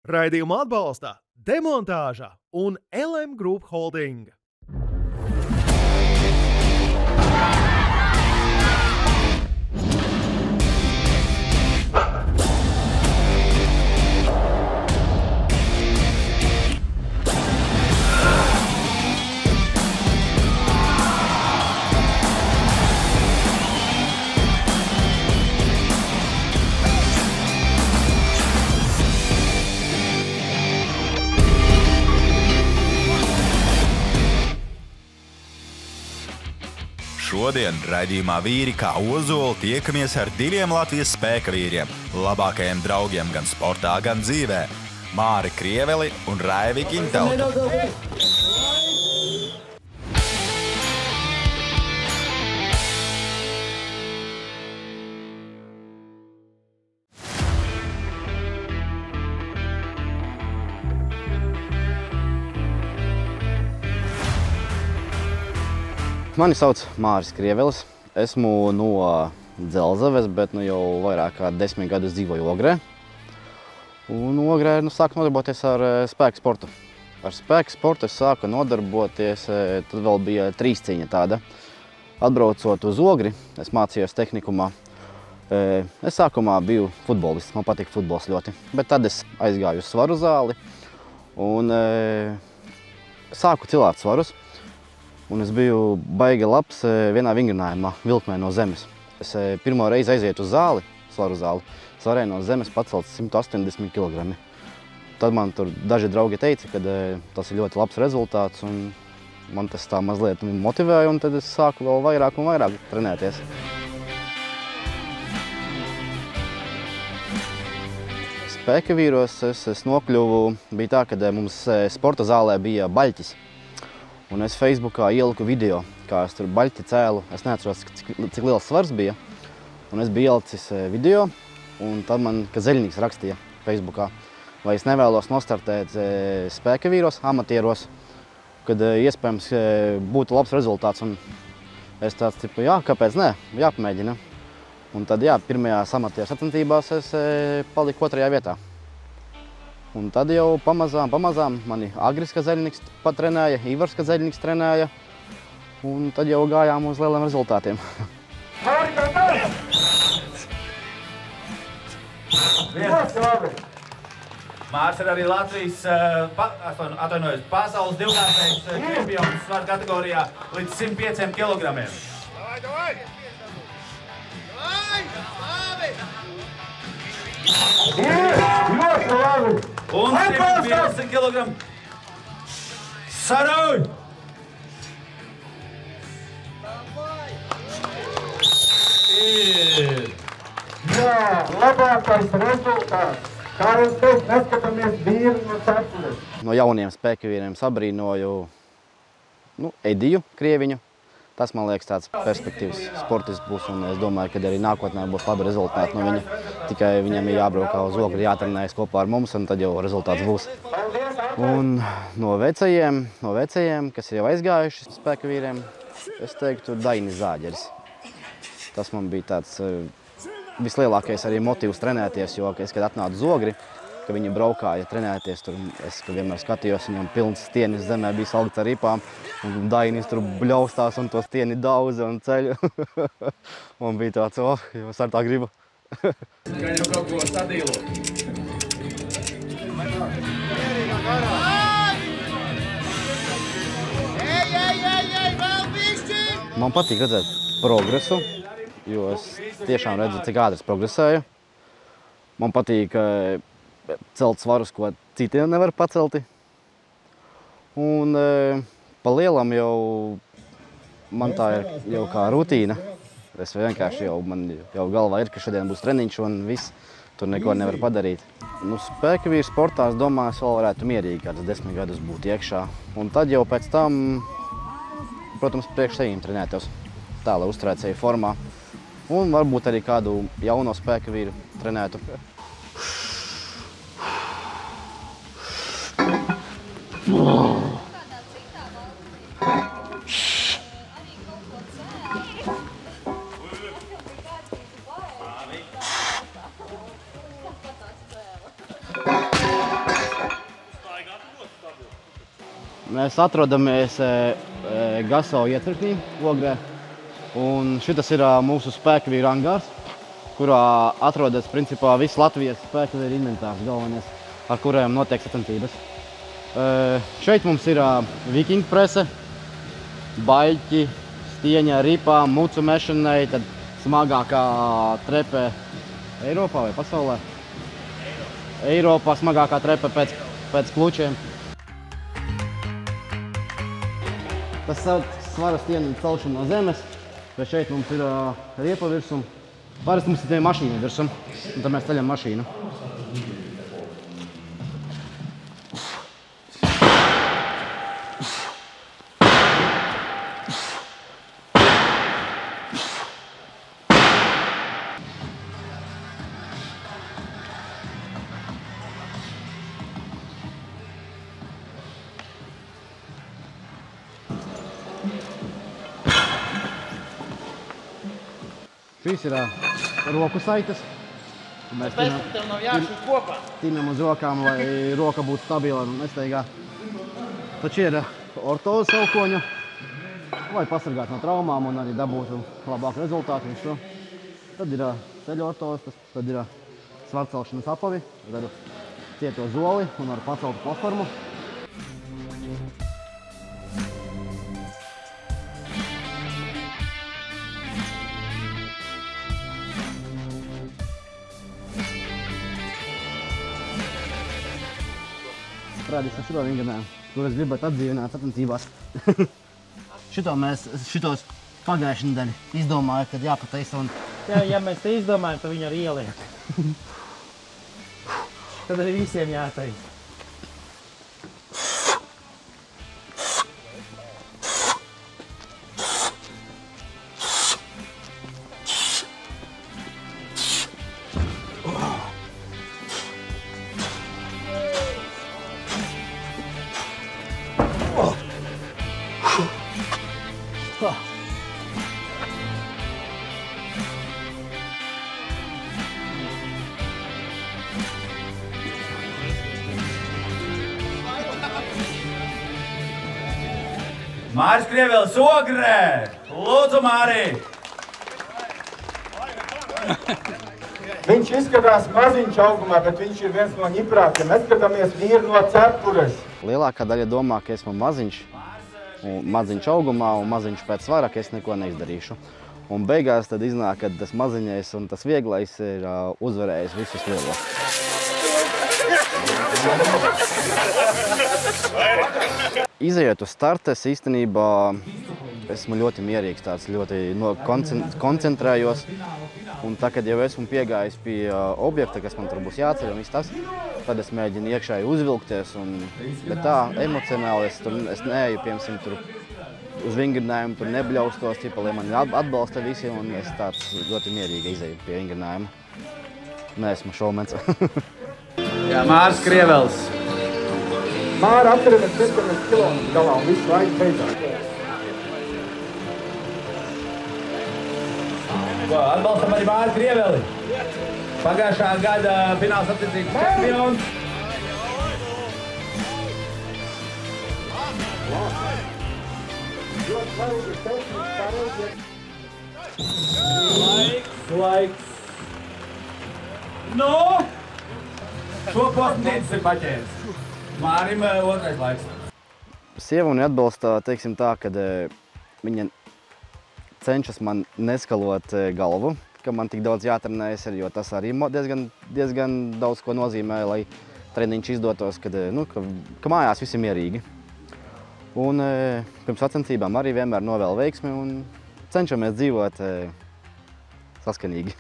Raidījumu atbalsta Demontāža un LM Group Holding. Šodien raidījumā Vīri kā ozoli tiekamies ar diviem Latvijas spēka vīriem, labākajiem draugiem gan sportā, gan dzīvē – Māri Krieveli un Raivi Gintautu. Mani sauc Māris Krievelis. Esmu no Dzelzeves, bet jau vairāk kā 10 gadus dzīvoju Ogrē. Un Ogrē sāku nodarboties ar spēka sportu. Ar spēka sportu es sāku nodarboties, tad vēl bija trīscīņa tāda. Atbraucot uz Ogri, es mācījos tehnikumā. Es sākumā biju futbolists, man patīk futbols ļoti. Bet tad es aizgāju uz svaru zāli un sāku cilāt svarus. Un es biju baigi labs vienā vingrinājumā, vilkmē no zemes. Es pirmo reizi aizietu uz zāli, svaru zāli, svarēju no zemes pacelt 180 kg. Tad man tur daži draugi teica, ka tas ir ļoti labs rezultāts, un man tas tā mazliet motivēja, un tad es sāku vēl vairāk un vairāk trenēties. Spēka vīros es nokļuvu, bija tā, ka mums sporta zālē bija baļķis. Un es Facebookā ieliku video, kā es tur baļķi cēlu. Es neatceros, cik liels svars bija. Un es biju ielicis video, un tad man Kazeļnieks rakstīja Facebookā, vai es nevēlos nostartēt spēka vīros, amatieros, kad iespējams būtu labs rezultāts. Un es tāds, tipu, jā, kāpēc ne, jāpamēģina. Un tad, jā, pirmajās amatieru sacensībās es paliku 2. vietā. Un tad jau pamazām mani Agris Kazeļnieks patrenēja, Ivars Kazeļnieks trenēja, un tad jau gājām uz lieliem rezultātiem. Mārs ir arī Latvijas pasaules divkārtais čempions svaru kategorijā līdz 105 kg. Un 150 kg. Sarauj! Jā, labākais rezultāts. Kā jūs teikt, neskatāmies vīri no cepures. No jauniem spēka vīriem sabrīnoju Ediju Krieviņu. Tas, man liekas, tāds perspektīvs sportists būs, un es domāju, ka arī nākotnē būs labi rezultāti no viņa. Tikai viņam ir jābraukā uz Ogri, jātrenējas kopā ar mums, un tad jau rezultāts būs. Un no vecajiem, kas ir jau aizgājuši spēka vīriem, es teiktu Dainis Zāģeris. Tas man bija tāds vislielākais arī motīvs trenēties, jo es, kad atnācu uz Ogri, ka viņi braukāja trenēties, tur es vienmēr skatījos, viņam pilns stienis zemē bija salikts ar ripām, un Dainis tur bļaustās un to stieni daudza un ceļ. Un bija tāds, es ar tā gribu. Gan jau kaut ko sadīlot. Man patīk redzēt progresu, jo es tiešām redzu, cik ātri es progresēju. Man patīk celt svarus, ko citiem nevar pacelti. Un pa lielam jau man tā ir jau kā rutīna. Es vienkārši man jau galvā ir, ka šodien būs treniņš un viss. Tur neko nevar padarīt. Spēka vīru sportā, es domāju, es vēl varētu mierīgi kāds 10 gadus būt iekšā. Un tad jau pēc tam, protams, priekš sevīm trenētos. Tā, lai uzturētu sevi formā. Un varbūt arī kādu jauno spēka vīru trenētu. Mēs atrodamies Gaso iecirknī, Ogrē. Un šitas ir mūsu spēkavīru angārs, kurā atrodas principā viss Latvijas spēkavīru inventārs galvenais, ar kuriem notiek sacensības. Šeit mums ir vikingu prese, baļķi, stieņa ripā, mucu mešanai, tad smagākā trepe Eiropā vai pasaulē? Eiropā smagākā trepe pēc klučiem. Tas svara stienu celšana no zemes, bet šeit mums ir riepa virsum. Parasti mums ir mašīna virsum, un tad mēs ceļam mašīnu. Šīs ir roku saites. Mēs tinam uz rokām, lai roka būtu stabila un nesteigā. Tad šie ir ortozi saukoņu, lai pasargātu no traumām un arī dabūtu labāku rezultātu. Tad ir ceļu ortozes, tad ir svarcelšanas apavi, tad cieto zoli un ar paceltu platformu. Rādīsim šito vingrinājumu, kur es gribētu atdzīvināt sacensībās. Šitos pagājušajā nedēļā izdomāju, kad jāpataisa un... Ja mēs te izdomājam, tad viņu arī ieliek. Tad arī visiem jātaisa. Māris Krievelis Ogrē! Lūdzu, Māri! Viņš izskatās maziņš augumā, bet viņš ir viens no ņiprākiem. Mēs skatāmies vīru no cepures. Lielākā daļa domā, ka esmu maziņš augumā un maziņš pēc svara, ka es neko neizdarīšu. Un beigās tad iznāk, ka tas maziņais un tas vieglais ir uzvarējis visus lielos. Izejot uz startu, es īstenībā esmu ļoti mierīgs, tāds ļoti koncentrējos. Un tā, kad jau esmu piegājis pie objekta, kas man tur būs jāceļ un viss tas, tad es mēģinu iekšēji uzvilkties. Bet tā, emocionāli es neeju, piemēram, tur uz vingrinājumu, tur nebļaustos, lai mani atbalsta visi, un es tāds ļoti mierīgi izeju pie vingrinājuma. Neesmu šovmens. Jā, Māris Krievelis. Māra atceries 5 kilometru galā un visu laiku beidzās. Atbalstam arī Māri Krieveli. Pagājušā gada fināla sacensības čempions. Laiks. Nu! Šo posmu Dītis ir paķēris. Mārim otrais laiks. Sieva mani atbalsta, teiksim tā, kad viņa cenšas man neskalot galvu, ka man tik daudz jātrenējas, jo tas arī diezgan daudz ko nozīmē, lai treniņš izdotos, ka mājās visi mierīgi. Un pirms sacensībām arī vienmēr novēlu veiksmi un cenšamies dzīvot saskanīgi.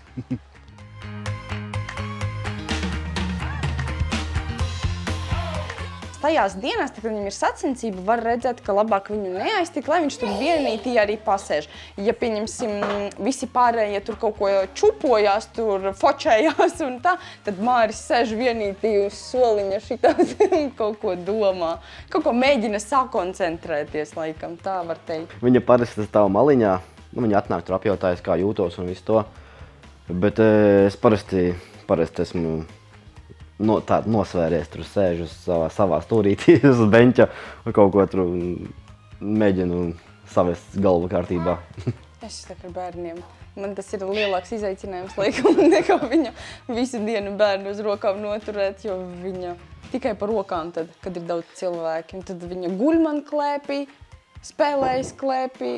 Tajās dienās, kad viņam ir sacensība, var redzēt, ka labāk viņu neaiztikt, lai viņš tur vienītī arī pasēž. Ja, pieņemsim, visi pārējie tur kaut ko čupojās, tur fočējās un tā, tad Māris sēž vienītī uz soliņa šitās kaut ko domā. Kaut ko mēģina sakoncentrēties, laikam, tā var teikt. Viņa parasti stāv maliņā, viņa atnāk tur apjautājas, kā jūtos un visu to. Bet es parasti esmu nosvēries, tur sēžu savā stūrītī uz beņķa un kaut ko tur mēģinu savest galvu kārtībā. Es saku ar bērniem. Man tas ir lielāks izaicinājums, laikam, nekā viņa visu dienu bērnu uz rokām noturēt, jo viņa tikai par rokām tad, kad ir daudz cilvēki. Un tad viņa guļ man klēpī, spēlējas klēpī.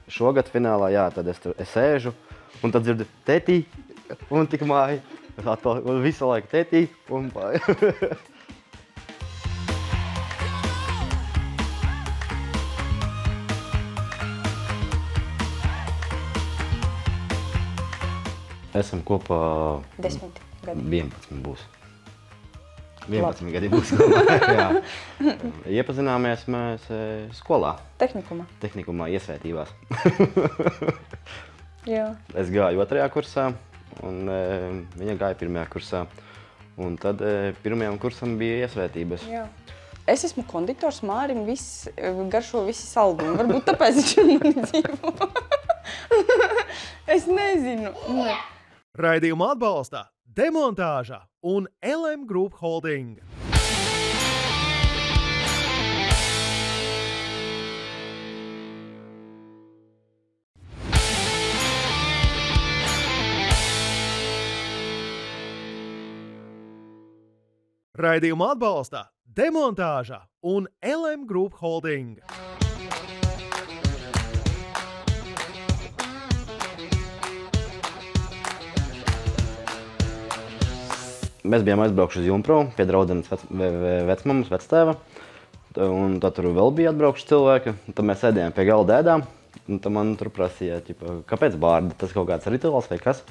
Šogad finālā, jā, tad es sēžu un tad dzirdu tētī un tik māju. Un visu laiku tētī un māju. Esam kopā 10 gadi. 11 būs. 11 gadi būs kopā, jā. Iepazināmies mēs skolā. Tehnikumā iesvētībās. Jā. Es gāju 2. kursā un viņa gāja 1. kursā. Un tad 1. kursam bija iesvētības. Jā. Es esmu konditors, Mārim garšo visi saldumi. Varbūt tāpēc viņš ar mani dzīvo. Es nezinu. Ne. Raidījumu atbalsta Demontāža un LM Group Holding. Raidījumu atbalsta Demontāža un LM Group Holding. Mēs bijām aizbraukuši uz Jumpro pie draudzenes vecmammas, vectēva. Un tad tur vēl bija atbraukuši cilvēki. Tad mēs sēdējām pie galda ēdām. Un tad man tur prasīja, kāpēc bārda? Tas kaut kāds rituāls vai kas?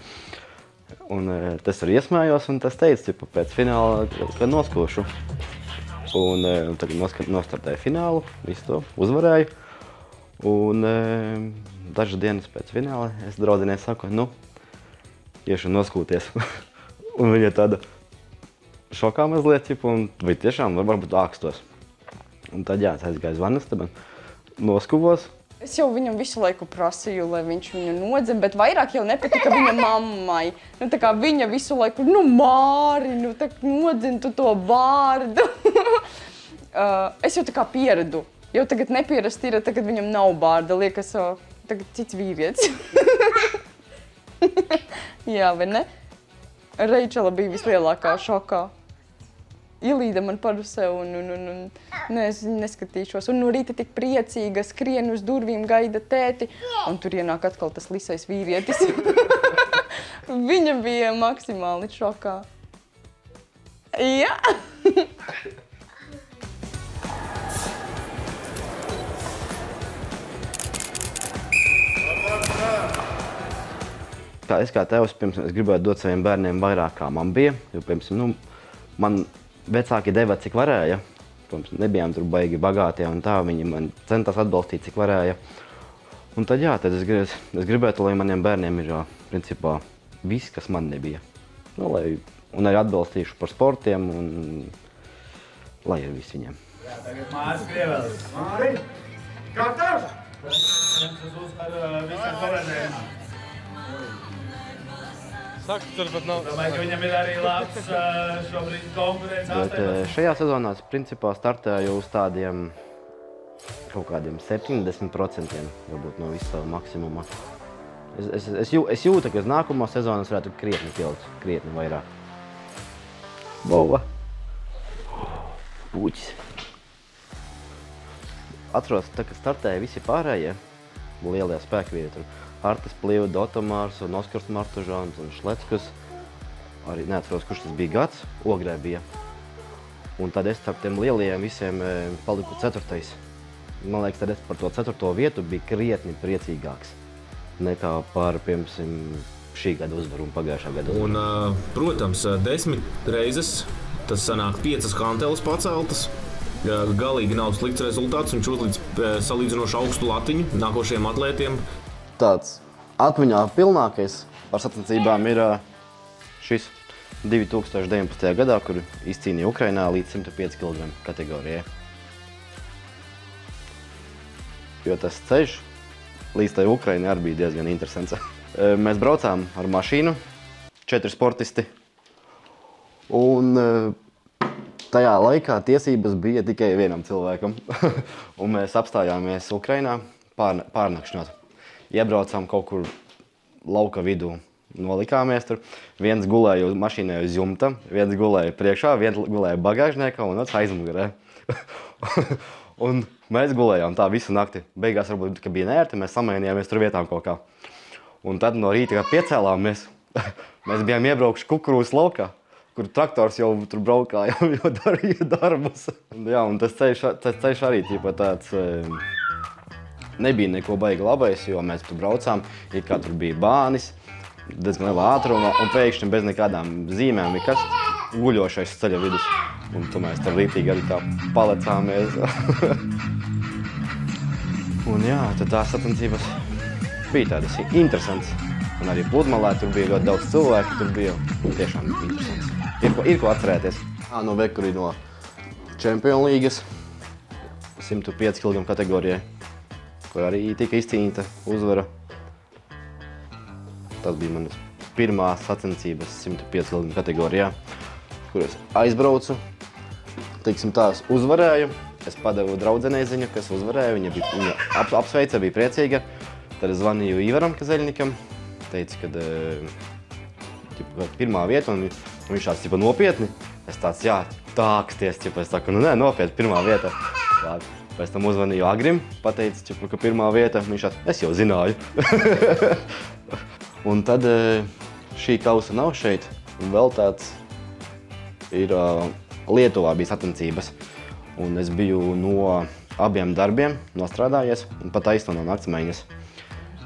Un tas tur iesmējos un tas teica, pēc fināla, ka noskūšu. Un tagad nostartēju finālu, visu to uzvarēju. Un dažas dienas pēc fināla es draudzenei saku, iešu noskūties. Un viņa tāda šokā mazliet, un vai tiešām varbūt ākstos. Un tad jā, es aizgāju uz vannastabu, noskuvos. Es jau viņam visu laiku prasīju, lai viņš viņu nodzen, bet vairāk jau nepatika viņa mammai. Tā kā viņa visu laiku, Māri, nodzen tu to vārdu. Es jau tā kā pieradu. Jau tagad nepierast ir, tagad viņam nav bārda, liekas, tagad cits vīrietis. Jā, vai ne? Reičela bija vislielākā šokā. Ielīda man parusē un es neskatīšos. Un no rīta tik priecīga, skrien uz durvīm, gaida tēti. Un tur ienāk atkal tas lisais vīrietis. Viņa bija maksimāli šokā. Jā! Es kā tēvs, es gribētu dot saviem bērniem vairāk, kā man bija. Jo, man vecāki deva, cik varēja. Nebijām tur baigi bagātie un tā. Viņi man centās atbalstīt, cik varēja. Un tad jā, tad es gribētu, lai maniem bērniem ir, principā, viss, kas man nebija. Un arī atbalstīšu par sportiem un lai ir viss viņiem. Jā, tagad Māris Krievelis. Māri, gatavs? Tas uzvar visam kolēdējumam. Domāju, ka viņam ir arī labs šobrīd konkurence Bet šajā sezonā es principā startēju uz tādiem kaut kādiem 70% varbūt no visu savu maksimuma. Es jūtu, ka uz nākamo sezonu es varētu krietni pieaugt, krietni vairāk. Bova! Puķis! Atceros, kad startēja visi pārējie lielie spēkvīri tur. Artis Plīvda, Otomārs un Oskars Martužāns un Šleckus. Arī neatceros, kurš tas bija gads, Ogrē bija. Un tad es starp tiem lielajiem visiem paliku 4. Man liekas, tad es par to 4. vietu biju krietni priecīgāks nekā par, piemēram, šī gada uzvaru un pagājušā gada uzvaru. Un, protams, 10 reizes tas sanāk 5 kanteles paceltas. Galīgi nav slikts rezultāts un šūt līdz salīdzinoši augstu latiņu nākošajiem atlētiem. Tāds atmiņā pilnākais par sacensībām ir šis 2019. gadā, kur izcīnīja Ukrainā līdz 105 kg kategorijai. Jo tas ceļš līdz tai Ukrainai arī bija diezgan interesants. Mēs braucām ar mašīnu, 4 sportisti, Un tajā laikā tiesības bija tikai vienam cilvēkam. Un mēs apstājāmies Ukrainā pārnakšņot. Iebraucām kaut kur lauka vidū. Nolikāmies tur. Viens gulēja mašīnai uz jumta, viens gulēja priekšā, viens gulēja bagāžniekā un otrs aizmugurē. Un mēs gulējām tā visu nakti. Beigās varbūt, ka bija neērti, mēs samainījāmies tur vietām kaut kā. Un tad no rīta, kad piecēlāmies, mēs bijām iebraukši kukurūzas laukā, kur traktors jau tur braukā, jau darīja darbus. Jā, un tas ceļš arī tāds nebija neko baigi labais, jo mēs tur braucām, it kā tur bija bānis, diezgan lielā ātrumā, un pēkšņi bez nekādām zīmēm ir kas guļošais ceļa vidus. Un tu mēs tur rītīgi arī tā palecāmies. Un jā, tad tās sacensības bija tādas interesantas. Un arī pludmalē tur bija ļoti daudz cilvēku, tur bija tiešām interesants. Ir ko atcerēties. No vekurī no Čempionu līgas 105 kg kategorijai, kur arī tika izcīnīta uzvara. Tas bija manas pirmās sacensības 105 kg kategorijā, kur es aizbraucu, teiksim tās, uzvarēju. Es padevu draudzenei ziņu, kas uzvarēja, viņa apsveica, bija priecīga. Tad es zvanīju Ivaram Kazeļnikam, teicu, ka pirmā vieta, un viņš tāds nopietni. Es tāds, jā, tāksties, es saku, nē, nopietni, pirmā vieta. Pēc tam uzvanīju Agrim, pateicu, ka pirmā vieta, viņš tāds, es jau zināju. Un tad šī kausa nav šeit, un vēl tāds ir Lietuvā bija sacensības. Un es biju no abiem darbiem nostrādājies, un pat aizto no naktsmaiņas.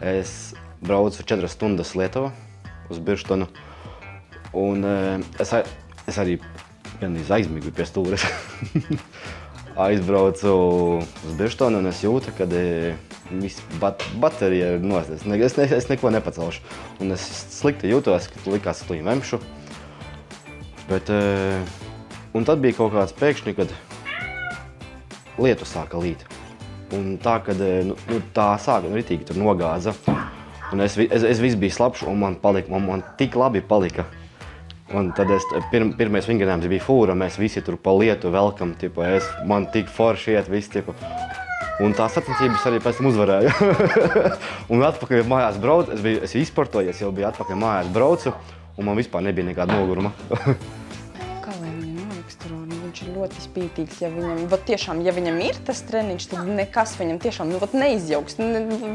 Es braucu 4 stundas Lietuvā uz Birštonu, un es arī gandrīz aizmigu pie stūres. Aizbraucu uz Birštonu, un es jūtu, kad viss baterija ir nost. Es neko nepacelšu. Un es slikti jūtos, ka likās slimu emšu. Bet, un tad bija kaut kāds pēkšņi, kad lietu sāka līt. Un tā, kad tā sāka ritīgi tur nogāza. Un es viss biju slapš, un man tik labi palika. Un tad pirmais vingrinājums bija fūra, mēs visi tur pa lietu velkam, man tik forši iet viss, un tās sacensības arī pēc tam uzvarēju. Un atpakaļ mājās braucu, es izsportojies, jau biju atpakaļ mājās braucu, un man vispār nebija nekāda noguruma. Kā lai viņam noraksturo? Viņš ir ļoti spītīgs, ja viņam ir tas treniņš, tad nekas viņam tiešām neizjauks.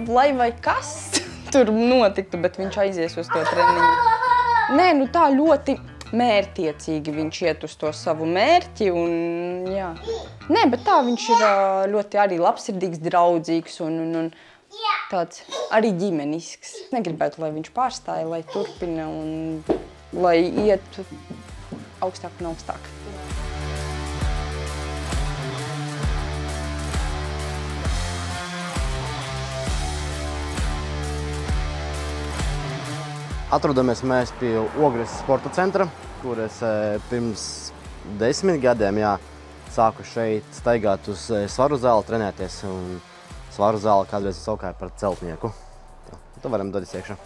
Lai vai kas tur notiktu, bet viņš aizies uz to treniņu. Nē, tā ļoti mērķtiecīgi viņš iet uz to savu mērķi, un jā. Nē, bet tā viņš ir ļoti arī labsirdīgs, draudzīgs un tāds arī ģimenisks. Negribētu, lai viņš pārstāja, lai turpina un lai iet augstāk un augstāk. Atrodamies mēs pie Ogres sporta centra, kur es pirms 10 gadiem sāku šeit staigāt uz svaru zāli, trenēties. Un svaru zāli kādreiz saukāju par celtnieku. Tad varam doties iekšā.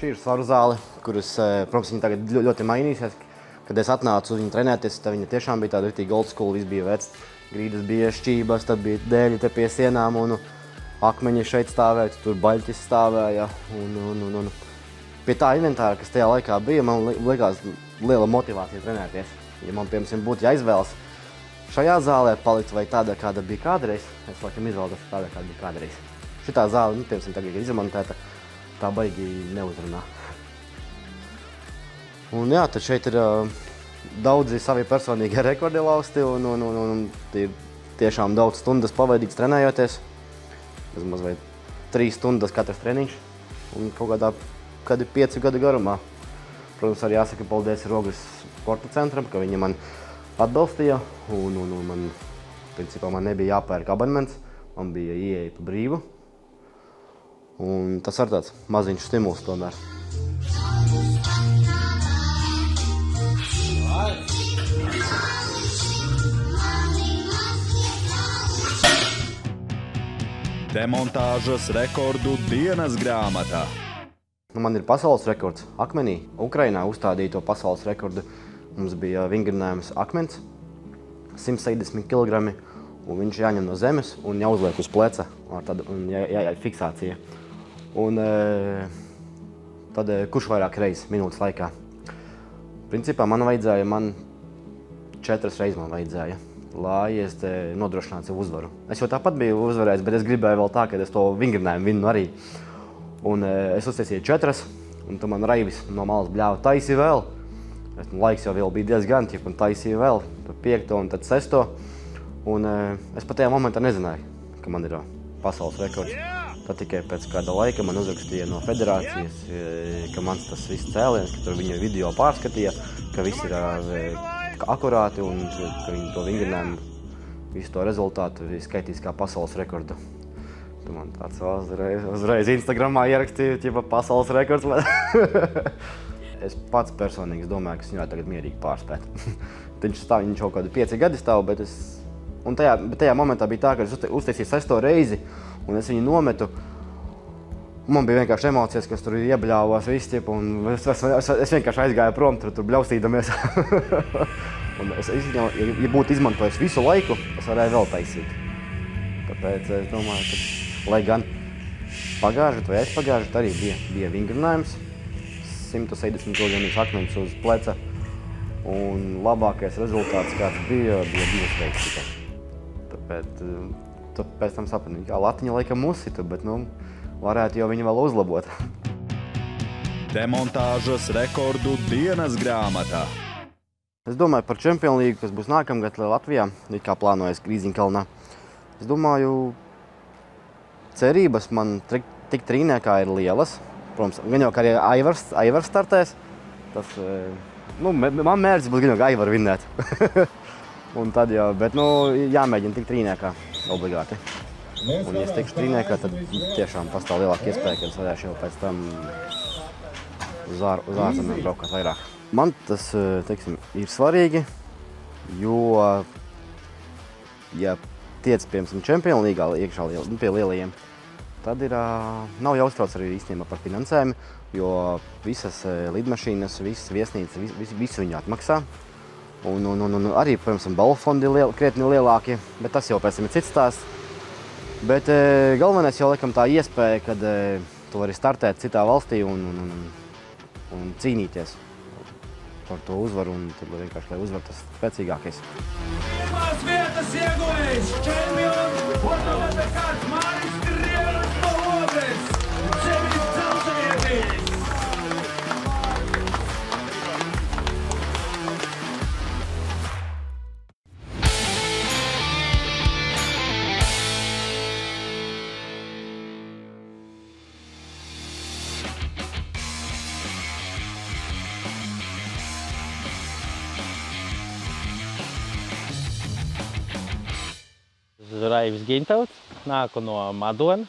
Šī ir svaru zāle, kuras, protams, viņa tagad ļoti mainīsies. Kad es atnācu uz viņu trenēties, tad viņa tiešām bija tāda ritīgi old school, viss bija vecs. Grīdas bija šķības, tad bija dēļi te pie sienām un akmeņi šeit stāvēja, tur baļķis stāvēja. Un pie tā inventāra, kas tajā laikā bija, man likās liela motivācija trenēties. Ja man, piemēram, būtu jāizvēlas šajā zālē palikt vai tāda, kāda bija kādreiz, es laikam izvēlos tāda, kāda bija kādreiz. Šitā zāle, piemēram, tagad ir izremontēta, tā baigi neuzrunā. Un jā, tad šeit ir daudzi savi personīgi rekordi lausti un ir tiešām daudz stundas pavadīts trenējoties. Maz vai 3 stundas katrs treniņš un kādi 5 gadu garumā. Protams, arī jāsaka paldies Ogres sporta centram, ka viņi man atbalstīja un man, principā, man nebija jāpērk abonements, man bija ieeja pa brīvu. Un tas ir tāds maziņš stimuls tomēr. Demontāžas rekordu dienas grāmatā. man ir pasaules rekords akmenī. Ukrainā uzstādīja to pasaules rekordu. Mums bija vingrinājums akmens, 170 kg, un viņš jāņem no zemes un jāuzliek uz pleca, un fiksācija. Un tad kurš vairāk reizes minūtes laikā? Principā man 4 reizes man vajadzēja, lai es nodrošinātu sev uzvaru. Es jau tāpat biju uzvarējis, bet es gribēju vēl tā, ka es to vingrinājumu vinnu arī. Un es uztaisīju 4, un tu man Raivis no malas bļāva taisi vēl. Laiks jau vēl bija diezgan, un taisīju vēl 5. un tad 6. Un es pat tajā momentā nezināju, ka man ir pasaules rekords. Tad tikai pēc kāda laika man uzrakstīja no federācijas, ka mans tas viss cēliens, ka tur viņa video pārskatīja, ka viss ir akurāti un ka viņi to vingrinājumu, visu to rezultātu skaitīs kā pasaules rekordu. Tu man tāds uzreiz Instagramā ierakstīja, ķipa pasaules rekords. Es pats personīgi domāju, ka es viņu tagad mierīgi pārspēt. Viņš kaut kādu 5 gadi stāv, bet tajā momentā bija tā, ka es uztaisīju 6. reizi un es viņu nometu. Man bija vienkārši emocijas, kas tur iebļāvās viss, un es vienkārši aizgāju prom, tur bļaustīdamies. Un ja būtu izmantojis visu laiku, es varēju vēl taisīt. Tāpēc es domāju, ka, lai gan pagājušajā vai aizpagājušajā arī bija vingrinājums, 170 kg akmens uz pleca, un labākais rezultāts, kāds bija 2 reizes tikai. Tāpēc pēc tam sapratu, kā latiņa laikam uzsita, bet varētu jau viņu vēl uzlabot. Demontāžas rekordu dienas grāmatā. Es domāju par Čempionu līgu, kas būs nākamgad Latvijā, kā plānojas Grīziņkalnā. Es domāju, cerības man tik trīniekā ir lielas. Protams, gan jau, ka arī Aivars startēs. Man mērķis būs gan jau, ka Aivaru vinnēt. Un tad jau, bet jāmēģina tik trīniekā obligāti. Un, ja es tikšu trīniekā, tad tiešām pastāv lielāka iespēja, ka es varēšu jau pēc tam uz ārzemēm braukāt vairāk. Man tas, ir svarīgi, jo, ja tiec, piemēram, Čempionu līgā iekšā pie lielajiem, tad nav jāuztrauc arī īstenībā par finansējumu, jo visas lidmašīnas, visas viesnīcas, visu viņi atmaksā. Un arī, piemēram, balvu fondi krietni lielākie, bet tas jau pēc tam ir cits stāsts. Bet galvenais jau laikam tā iespēja, kad tu vari startēt citā valstī un cīnīties par to uzvaru, un tad vienkārši, lai uzvar tas spēcīgākais. Pirmās vietas ieguvējs čempions, otrais kārts Māris Krievelis no Ogres, 7 dzelzceļietis. Raivis Gintauts, nāku no Madonas,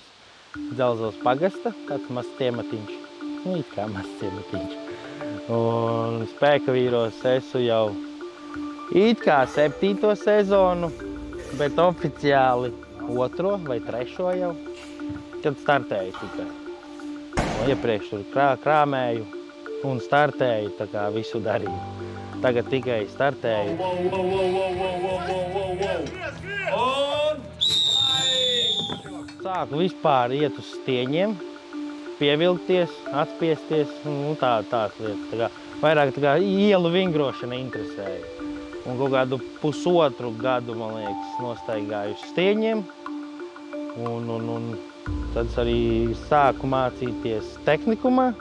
Dzelzavas pagasta, tāds mazs ciematiņš. It kā mazs ciematiņš. Un spēka vīros esmu jau it kā 7. sezonu, bet oficiāli 2. vai 3. jau, kad startēju tikai. Iepriekš tur krāmēju un startēju, tā kā visu darīju. Tagad tikai startēju. Sāku vispār iet uz stieņiem, pievilkties, atspiesties, tās lietas. Vairāk ielu vingrošana interesēja. Un kaut kādu 1,5 gadu, man liekas, nostaigāju uz stieņiem. Un tad arī sāku mācīties tehnikumā.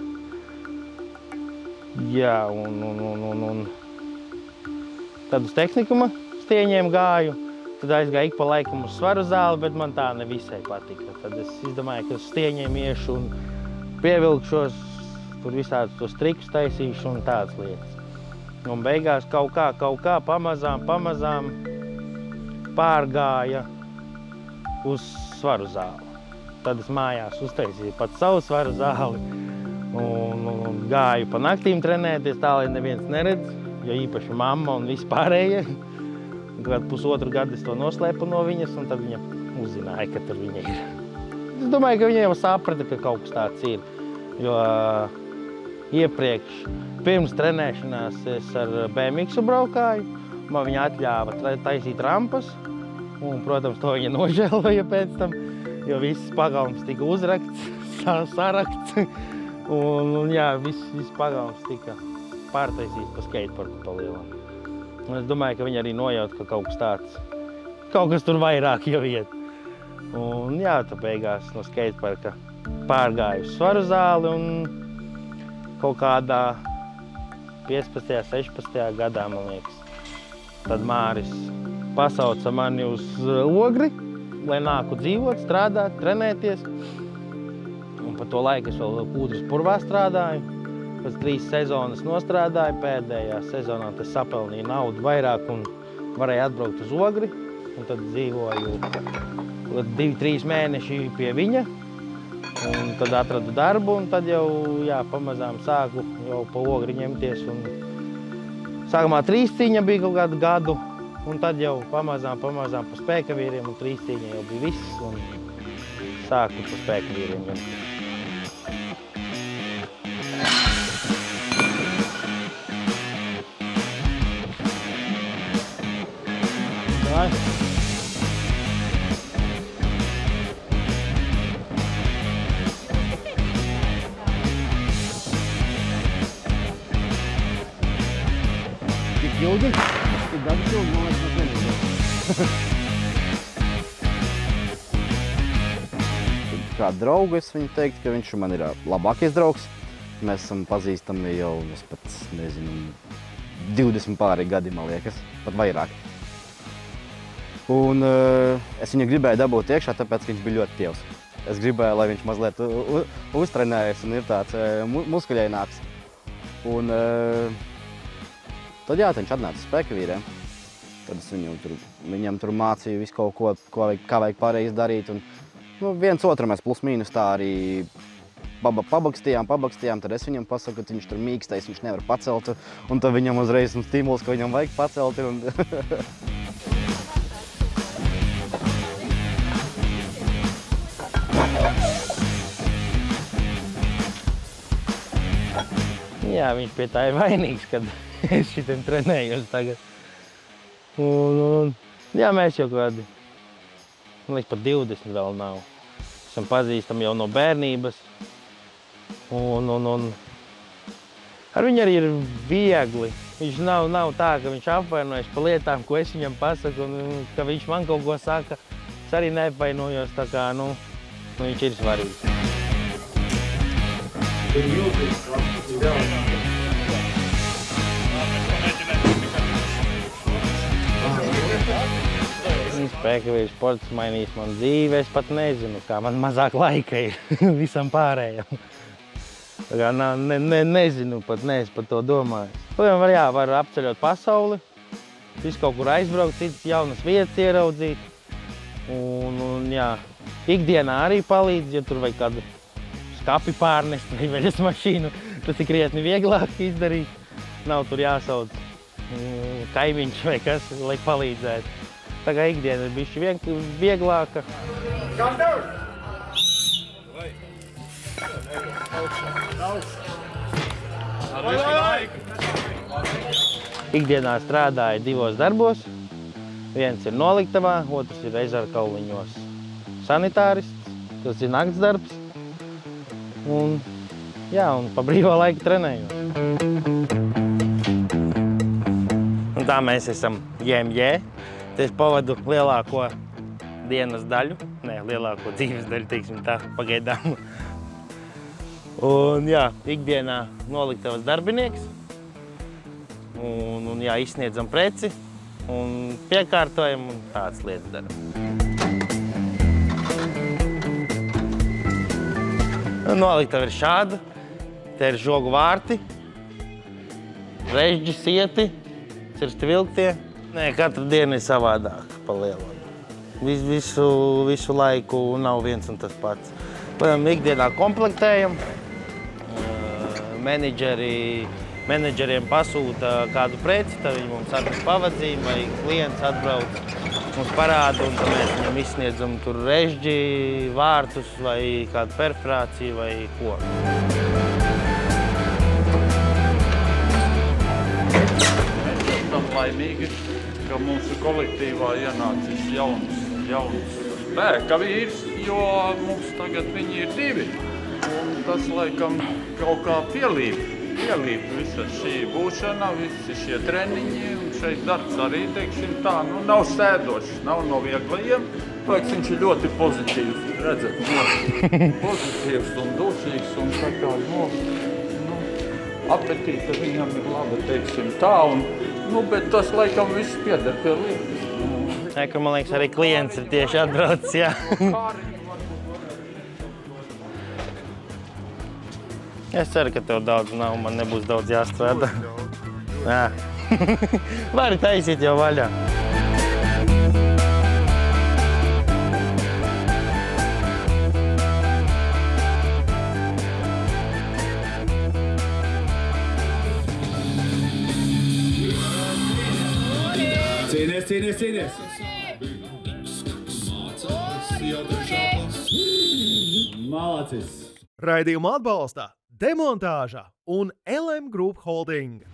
Jā, un tad uz tehnikuma stieņiem gāju. Tad aizgāju ik pa laikam uz svaru zāli, bet man tā nevisai patika. Tad es izdomāju, ka uz stieņiem iešu un pievilkšos, tur visādus tos trikus taisīšu un tādas lietas. Un beigās kaut kā pamazām pārgāja uz svaru zāli. Tad es mājās uztaisīju pats savu svaru zāli un gāju pa naktīm trenēties tā, lai neviens neredz, jo īpaši mamma un vispārējie. Kad 1,5 gadu es to noslēpu no viņas, un tad viņa uzzināja, ka tur viņa ir. Es domāju, ka viņa jau saprata, ka kaut kas tāds ir. Jo iepriekš, pirms trenēšanās, es ar BMX braukāju. Man viņa atļāva taisīt rampas. Un, protams, to viņa nožēloja pēc tam, jo viss pagalms tika uzrakts, sarakts. Un jā, viss pagalms tika pārtaisīts pa skateparku pa lielām. Un es domāju, ka viņi arī nojaut, ka kaut kas tāds, kaut kas tur vairāk jau iet. Un jā, tā beigās no skateparka pārgāju uz svaru zāli un kaut kādā 15. 16. gadā, man liekas, tad Māris pasauca mani uz Ogri, lai nāku dzīvot, strādāt, trenēties. Un pa to laiku es vēl Kūdras purvā strādāju. Pēc 3 sezonas nostrādāju, pēdējā sezonā tas sapelnīja naudu vairāk un varēja atbraukt uz Ogri. Un tad dzīvoju 2-3 mēneši pie viņa. Un tad atradu darbu un tad jau, jā, pamazām sāku jau pa Ogri ņemties. Un sākumā trīscīņa bija kaut kādu gadu. Un tad jau pamazām pa spēkavīriem un trīscīņa jau bija viss. Un sāku pa spēkavīriem ņemties. Tik ilgi? Tik daudz ilgi, man liekas, mēs nenīdām. Kā draugu es viņu teiktu, ka viņš man ir labākais draugs. Mēs esam pazīstami jau, es pat nezinu, 20 pāri gadi, man liekas, pat vairāk. Un es viņu gribēju dabūt iekšā, tāpēc, ka viņš bija ļoti tievs. Es gribēju, lai viņš mazliet uztrenējas un ir tāds muskuļaināks. Un tad jā, viņš atnāca spēkavīriem. Tad es viņam tur mācīju visu kaut ko, kā vajag pareizi darīt. Un, viens otru mēs plus mīnus tā arī pabakstījām, tad es viņam pasaku, ka viņš tur mīkstais, viņš nevar pacelt. Un tad viņam uzreiz stimuls, ka viņam vajag pacelt. Un jā, viņš pie tā ir vainīgs, kad es šitam trenējos tagad. Un jā, mēs jau kādi, man liekas, pat 20 vēl nav. Esam pazīstami jau no bērnības. Un ar viņu arī ir viegli. Viņš nav tā, ka viņš apvainojas par lietām, ko es viņam pasaku, un ka viņš man kaut ko saka. Es arī neapvainojos, tā kā, viņš ir svarīgs. Spēkavīru sports mainīs man dzīvi, es pat nezinu, kā man mazāk laika ir visam pārējam. Tā kā nezinu, pat neesmu par to domājis. Jā, var apceļot pasauli, visu kaut kur aizbraukt, citas jaunas vietas ieraudzīt. Un jā, ikdienā arī palīdz, ja tur vajag kādu skapi pārnest vai veļas mašīnu. Tas ir krietni vieglāk izdarīt. Nav tur jāsauc kaimiņš vai kas, lai palīdzētu. Tā kā ikdiena ir bišķi vieglāka. Ikdienā strādāju 2 darbos. Viens ir noliktavā, otrs ir Ezerkalniņos sanitārists. Tas ir nakts darbs. Un pa brīvā laika trenējos. Un tā mēs esam JMJ. Es pavadu lielāko dienas daļu, lielāko dzīves daļu, teiksim tā, pagaidām. Un jā, ikdienā noliktavas darbinieks. Un jā, izsniedzam preci un piekārtojam un tādas lietas daram. Noliktava ir šāda. Te ir žogu vārti, režģi, sieti, cirsti vilktie. Katru dienu ir savādāk pa lielo. Visu laiku nav viens un tas pats. Ikdienā komplektējam. Menedžeriem pasūta kādu preci, tad viņi mums atnes pavadzību, vai klients atbrauc, mums parāda, un tad mēs viņam izsniedzam tur režģi, vārtus vai kādu perforāciju vai ko. laimīgi, ka mūsu kolektīvā ienācis jauns spēka vīrs, jo mums tagad viņi ir 2. Un tas, laikam, kaut kā pielīp visa šī būšana, visi šie treniņi, un šeit darbs arī, teiksim tā, nu, nav sēdošs, nav no vieglajiem. Liekas, viņš ir ļoti pozitīvs, redzat, pozitīvs un dušīgs, un tā kā, nu, apetīte viņam ir laba, teiksim tā, un, nu, bet tas, laikam, viss pieder pie lietas. Nē, ka, man liekas, arī klients ir tieši atbraucis, jā. Es ceru, ka tev daudz nav, man nebūs daudz jāstrādā. Jā. Vari taisīt jau vaļā. Cīnies! Malacis! Raidījumu atbalsta Demontāža un LM Group Holding.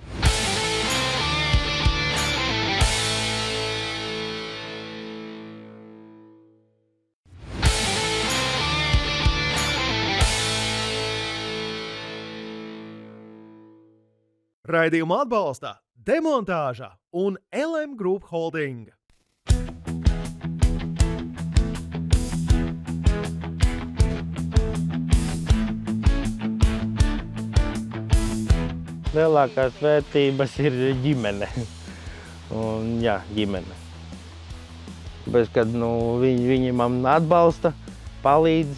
Raidījumu atbalsta Demontāža un LM Group Holding. Lielākās vērtības ir ģimene. Un, jā, ģimene. Bez, kad viņi man atbalsta, palīdz.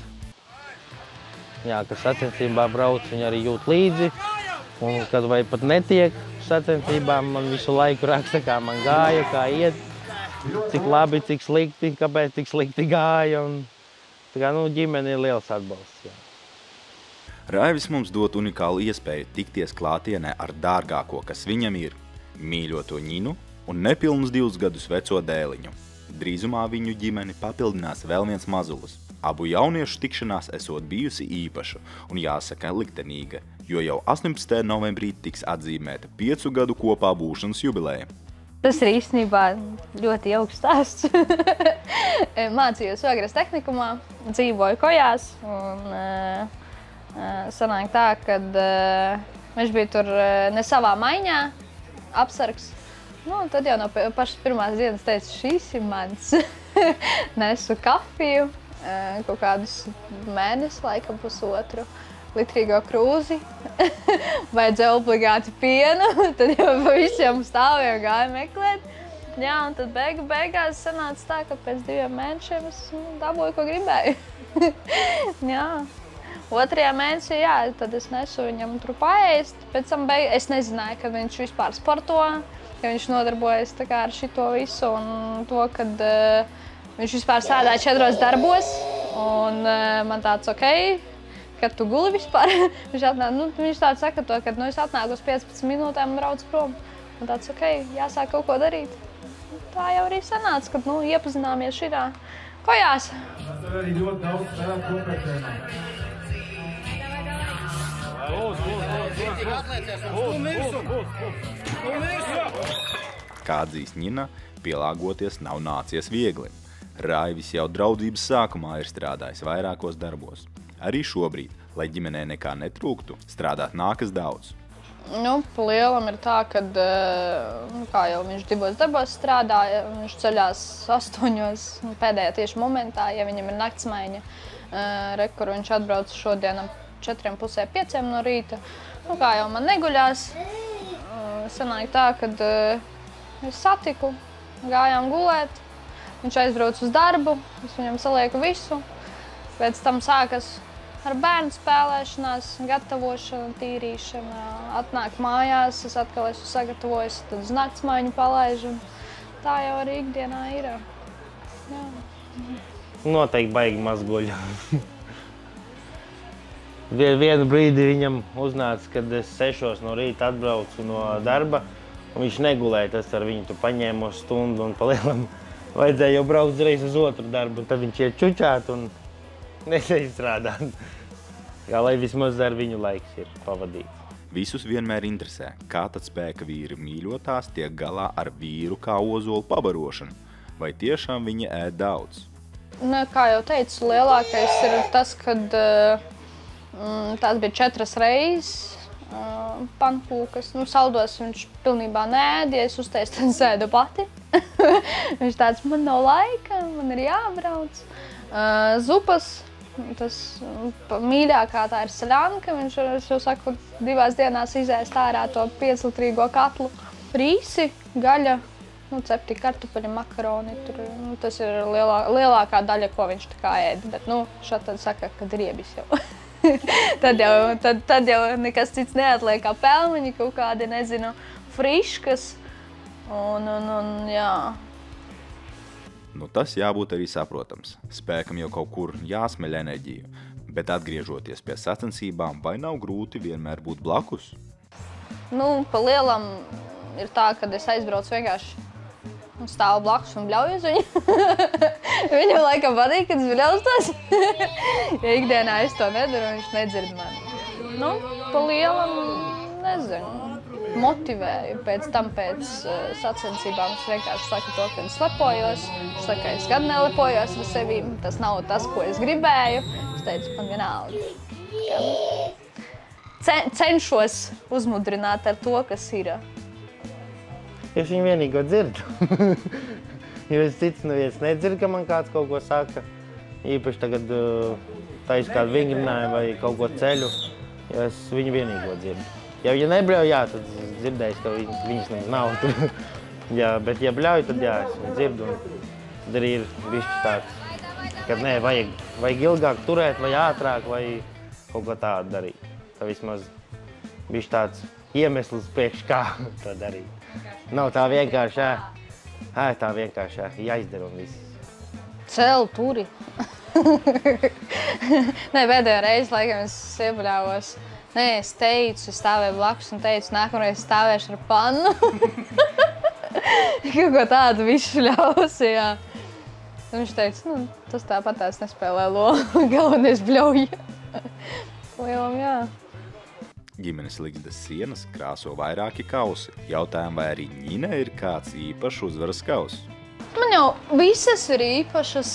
Jā, kad sacensībā brauc, viņi arī jūt līdzi. Un, kad vai pat netiek sacensībām, man visu laiku raksta, kā man gāja, kā iet. Cik labi, cik slikti, kāpēc tik slikti gāja. Un, tā kā, ģimene ir liels atbalsts. Jā. Raivis mums dot unikālu iespēju tikties klātienē ar dārgāko, kas viņam ir, mīļoto Ņinu un nepilnus 2 gadus veco dēliņu. Drīzumā viņu ģimeni papildinās vēl viens mazulis. Abu jauniešu tikšanās esot bijusi īpaša un jāsaka liktenīga, jo jau 18. novembrī tiks atzīmēta 5 gadu kopā būšanas jubileja. Tas ir īstenībā ļoti jauks stāsts. Mācījos Ogres tehnikumā, dzīvoju Kojās un sanāk tā, kad viņš bija tur ne savā maiņā, apsargs. Tad jau no pašas pirmās dienas teica, šis ir mans. Nesu kafiju, kaut kādus mēnesi, laikam pusotru, litrīgo krūzi. Vajadzēja obligāti pienu, tad jau pa visiem stāviem gāja meklēt. Jā, un tad beigās sanāca tā, ka pēc 2 mēnešiem es dabūju, ko gribēju. Jā. 2. mēnesī, jā, tad es nesu viņam tur paēst. Pēc tam es nezināju, ka viņš vispār sporto, ka viņš nodarbojas tā kā ar šito visu un to, kad viņš vispār strādāja 4 darbos. Un man tāds, ok, kad tu guli vispār. Viņš tāds saka to, kad es atnāku uz 15 minūtēm un braucu prom. Man tāds, ok, jāsāk kaut ko darīt. Tā jau arī sanāca, kad iepazināmies šitā Kojās. Tur arī ļoti daudz spēlēt kopēšanā. Kā atzīst Ņina, pielāgoties nav nācies viegli. Raivis jau draudzības sākumā ir strādājis vairākos darbos. Arī šobrīd, lai ģimenē nekā netrūktu, strādāt nākas daudz. Pa lielam ir tā, kad, kā jau viņš 2 darbos strādāja, viņš ceļās 8 pēdējā tieši momentā, ja viņam ir naktsmaiņa, kur viņš atbrauc šodien 4:30, 5 no rīta. Kā jau man neguļās, sanāk tā, kad es satiku, gājām gulēt, viņš aizbrauc uz darbu, es viņam salieku visu, pēc tam sākas ar bērnu spēlēšanās, gatavošana, tīrīšana, atnāk mājās, es atkal esmu sagatavojis, tad uz naktsmaiņu palaižu. Tā jau arī ikdienā ir. Jā. Noteikti baigi maz guļ. Vienu brīdi viņam uznāca, kad es 6 no rīta atbraucu no darba, un viņš negulēja, tas ar viņu tu paņēmos stundu un palielam vajadzēja jau braukt reiz uz otru darbu, un tad viņš iet čučāt un nesēja strādāt. Lai vismaz ar viņu laiks ir pavadīts. Visus vienmēr interesē, kā tad spēka vīri mīļotās tiek galā ar vīru kā ozolu pabarošanu, vai tiešām viņi ēd daudz. Kā jau teicu, lielākais ir tas, kad tās bija 4 reizes pankūkas. Saldos viņš pilnībā neēd, ja es uztaisu, tad sēdu pati. Viņš tāds, man nav laika, man ir jābrauc. Zupas, tas mīļākā tā ir saļanka. Viņš jau saka, 2 dienās izēst ārā to 5-litrīgo katlu. Rīsi, gaļa, cepti kartupeļi, makaroni. Tas ir lielākā daļa, ko viņš tā kā ēd. Bet šādi tad saka, kad riebis jau. tad jau nekas cits neatliek kā pelmeņi, kaut kādi, nezinu, friškas. Jā. Tas jābūt arī saprotams. Spēkam jau kaut kur jāsmeļ enerģiju, bet atgriežoties pie sacensībām, vai nav grūti vienmēr būt blakus? Pa lielam ir tā, kad es aizbraucu vienkārši stāvu blakus un bļauju uz viņu. Viņam laikam patīk, kad es bļaustos. Ja ikdienā es to nedaru, viņš nedzird mani. Pa lielam, nezinu, motivēju. Pēc sacensībām es vienkārši saku to, ka es lepojos. Es saku, es gan nelepojos ar sevi. Tas nav tas, ko es gribēju. Es teicu, man vienalga. Cenšos uzmudrināt ar to, kas ir. Es viņu vienīgo dzirdu. Jo es cits neviens nedzirdu, ka man kāds kaut ko saka. Īpaši tagad taisu kādu vingrinājumu vai kaut ko ceļu, jo es viņu vienīgo dzirdu. Ja viņa nebļauj, jā, tad dzirdēs, ka viņas nav tur. Jā, bet ja bļauj, tad jā, es viņu dzirdu. Tad arī ir bišķi tāds, kad nē, vajag ilgāk turēt, vai ātrāk, vai kaut ko tādu darīt. Tā vismaz bišķi tāds iemesls priekš kā to darīt. Nav tā vienkārši, tā vienkārši jāizdara un viss. Cel, turi. Nē, pēdējā reize, laikam, es iebļāvos. Nē, es teicu, es stāvēju blakus un teicu, nākamreiz stāvēšu ar pannu. Kaut ko tādu visu ļaus, jā. Un viņš teica, tas tāpatās nespēlē lomu, galvenais bļauja. Lielam, jā. Ģimenes ligzdas sienas krāso vairāki kausi. Jautājam, vai arī Ņina ir kāds īpašs uzvaras kauss? Man jau visas ir īpašas,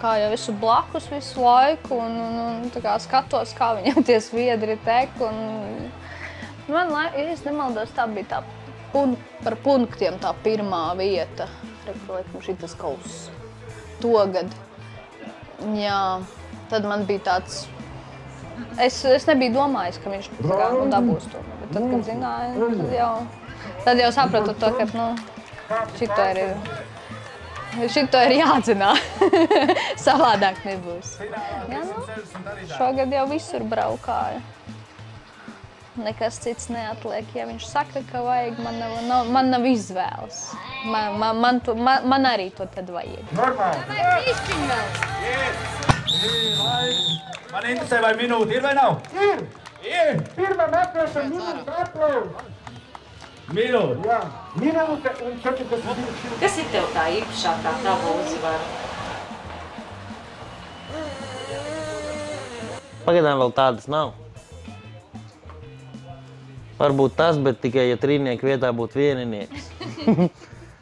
kā jau esmu blakus visu laiku un tā kā skatos, kā viņam tie sviedri tek. Man, ja es nemaldos, tā bija par punktiem tā pirmā vieta. Laikam šitas kauss. Togad. Jā, tad man bija tāds. Es nebiju domājis, ka viņš dabūs to, bet tad, kad zināju, tad jau sapratu to, ka šito ir jāatzinā. Savādāk nebūs. Jā, šogad jau visur braukāju. Nekas cits neatliek. Ja viņš saka, ka vajag, man nav izvēles. Man arī to tad vajag. Man interesē, vai minūte ir vai nav? Ir! Pirmā meklēšana minūte aplauz! Minūte? Jā, minūte un 42. Kas ir tev tā īpašākā tava uzvara? Pagaidām vēl tādas nav. Varbūt tas, bet tikai, ja trīnieku vietā būtu vieninieks.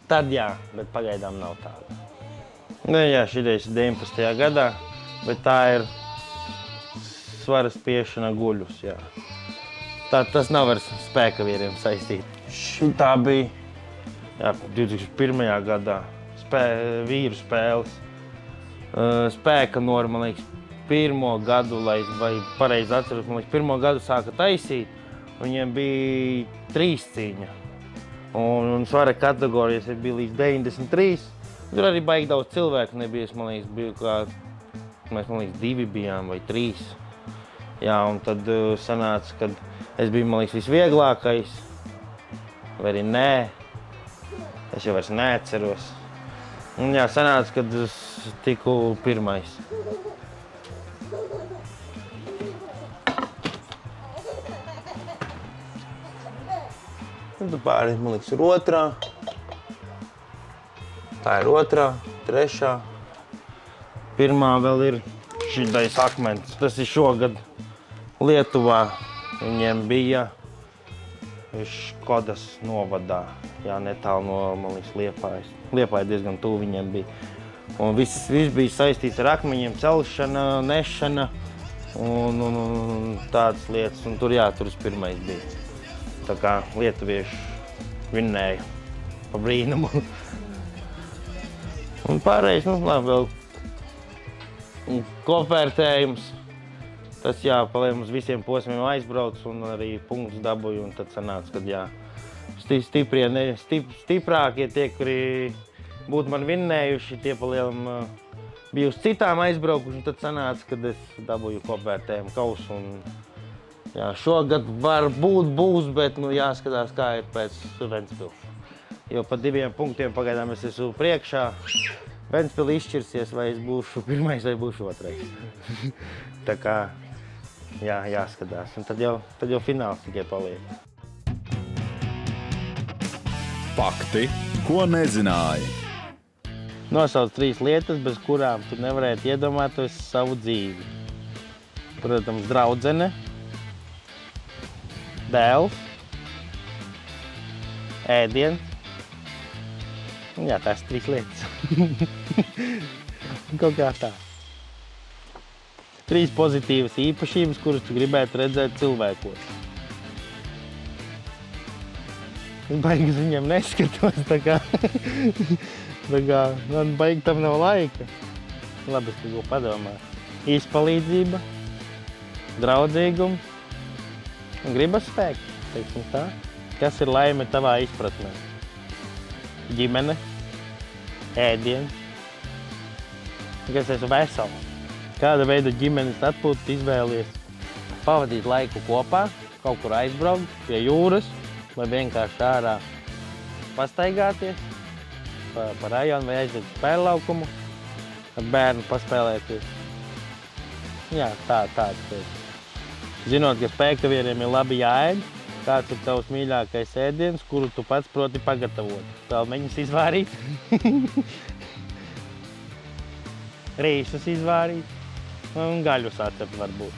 Tad jā, bet pagaidām nav tāda. Jā, šitais ir 19. gadā, bet tā ir svara spiešana guļus, jā. Tas nav ar spēka vīriem saistīt. Tā bija 2001. gadā vīru spēles. Spēka Nora, man liekas, pirmo gadu, vai pareizi atceros, man liekas, pirmo gadu sāka taisīt. Viņiem bija 3 cīņa. Un svara kategorijas bija līdz 93. Tur arī baigi daudz cilvēku nebija, man liekas, bija kā, mēs, man liekas, 2 bijām vai 3. Jā, un tad sanāca, kad es biju, man liekas, visvieglākais, vai arī nē. Es jau vairs neatceros. Un jā, sanāca, kad es tiku pirmais. Un tad pāri, man liekas, ir otrā. Tā ir otrā, trešā. Pirmā vēl ir šitais akmens. Tas ir šogad Lietuvā Viņiem bija Škodas novadā, jā, netālu no, man liekas, Liepājas. Liepāja diezgan tuvu viņiem bija. Un viss bija saistīts ar akmeņiem, celšana, nešana un tādas lietas. Un tur pirmais bija. Tā kā lietuvieši vinnēja pa brīnumu. Un pārējais, vēl kopvērtējums. Tas palēm uz visiem posmiem aizbrauc un arī punktus dabūju. Un tad sanāca, ka stiprākie tie, kuri būtu man vinnējuši, tie palielam bija uz citām aizbraukuši. Un tad sanāca, kad es dabūju kopvērtējumu kausu. Un šogad varbūt būs, bet jāskatās, kā ir pēc Ventspils. Jo pa 2 punktiem pagaidām es esmu priekšā. Ventspili izšķirsies, vai es būšu pirmais vai būšu otrais. Tā kā jāskatās. Un tad jau fināls tikai paliek. Fakti, ko nezināji? Nosauc 3 lietas, bez kurām tu nevarētu iedomāties savu dzīvi. Protams, draudzene, dēls, ēdiens. Jā, tās 3 lietas. Kaut kā tā. 3 pozitīvas īpašības, kuras tu gribētu redzēt cilvēkos. Es baigi uz viņiem neskatos, tā kā man baigi tam nav laika. Labi, es tikai padomāju. Izpalīdzība, draudzīgums un gribas spēks, teiksim tā. Kas ir laime tavā izpratnē? Ģimene, ēdiens, kas esmu vesels. Kāda veida ģimenes atpūtas izvēlies? Pavadīt laiku kopā, kaut kur aizbraukt pie jūras, vai vienkārši ārā pastaigāties pa rajonu vai aiziet uz spēļu laukumu, ar bērnu paspēlēties. Jā, tāds ir. Zinot, ka spēkavieriem ir labi jāēd, kāds ir tavs mīļākais ēdiens, kuru tu pats proti pagatavot? Pelmeņus izvārīt, rīšus izvārīt un gaļu sacept varbūt.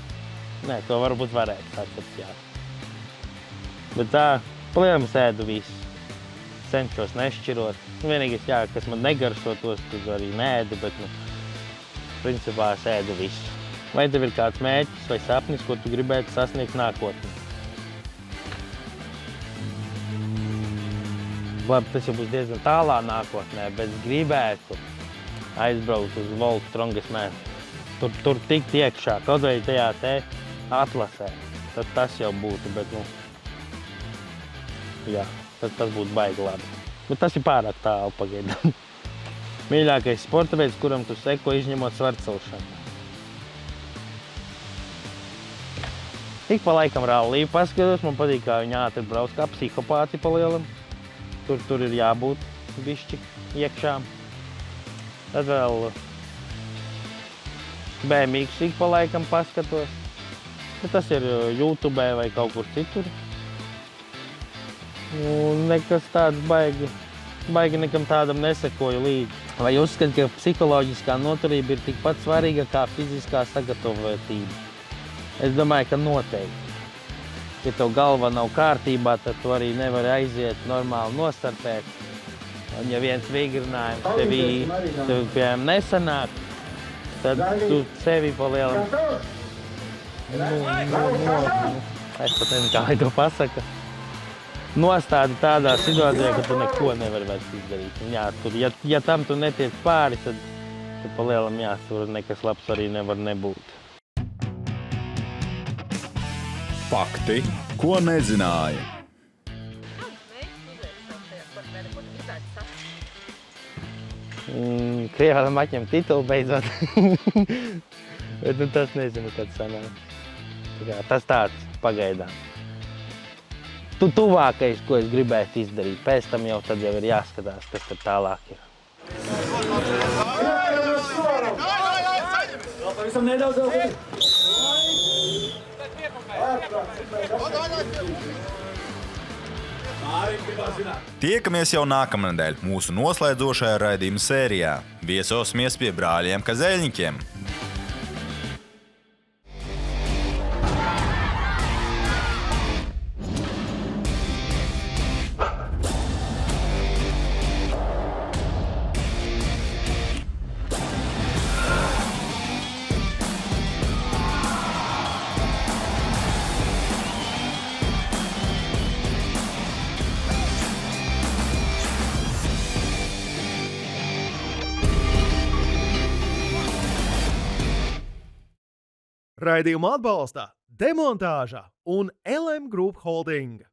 Nē, to varbūt varētu sacept, jā. Bet tā, palielam ēdu visu. Cenšos nešķirot. Vienīgais, kas man negaršotos, tad arī neēdu, bet, principā es ēdu visu. Vai tev ir kāds mērķis vai sapnis, ko tu gribētu sasniegt nākotnē? Labi, tas jau būs diezgan tālā nākotnē, bet gribētu aizbraukt uz World's Strongest Man. Tur tikt iekšā, kaut vai tajā atlasē. Tad tas jau būtu, bet, tas būtu baigi labi. Bet tas ir pārāk tālu pagaidām. Mīļākais sporta veids, kuram tu seko izņemot svarcelšanu. Tik pa laikam ralliju paskatos, man patīk, kā viņi ātri brauc, kā psihopāti pa lielam. Tur ir jābūt bišķi iekšā. Tad vēl BMW ik pa laikam paskatos. Bet tas ir YouTube vai kaut kur citur. Un nekas tāds baigi nekam tādam nesekoju līdzi. Vai uzskat, ka psiholoģiskā noturība ir tikpat svarīga kā fiziskā sagatavotība? Es domāju, ka noteikti. Ja tev galva nav kārtībā, tad tu arī nevari aiziet normāli nostartēt. Un ja viens vingrinājums tev, piemēram, nesanāk, tad tu sevi pa lielam... Es pat nezinu, kā lai to pasaka. Nostādi tādā situācijā, ka tu neko nevari vairs izdarīt. Un jā, ja tam tu netiec pāri, tad pa lielam tur nekas labs arī nevar nebūt. Fakti, ko nezināji? Krievēlam atņem titulu beidzot. Bet tas nezinu, kad sanāk. Tas tāds pagaidām. Tu tuvākais, ko es gribētu izdarīt. Pēc tam jau tad jau ir jāskatās, kas tad tālāk ir. Pavisam nedaudz vēl. Tiekamies jau nākamnedēļ mūsu noslēdzošajā raidījuma sērijā. Viesosimies pie brāļiem Kazeļņikiem. Raidījumu atbalsta Demontāža un LM Group Holding.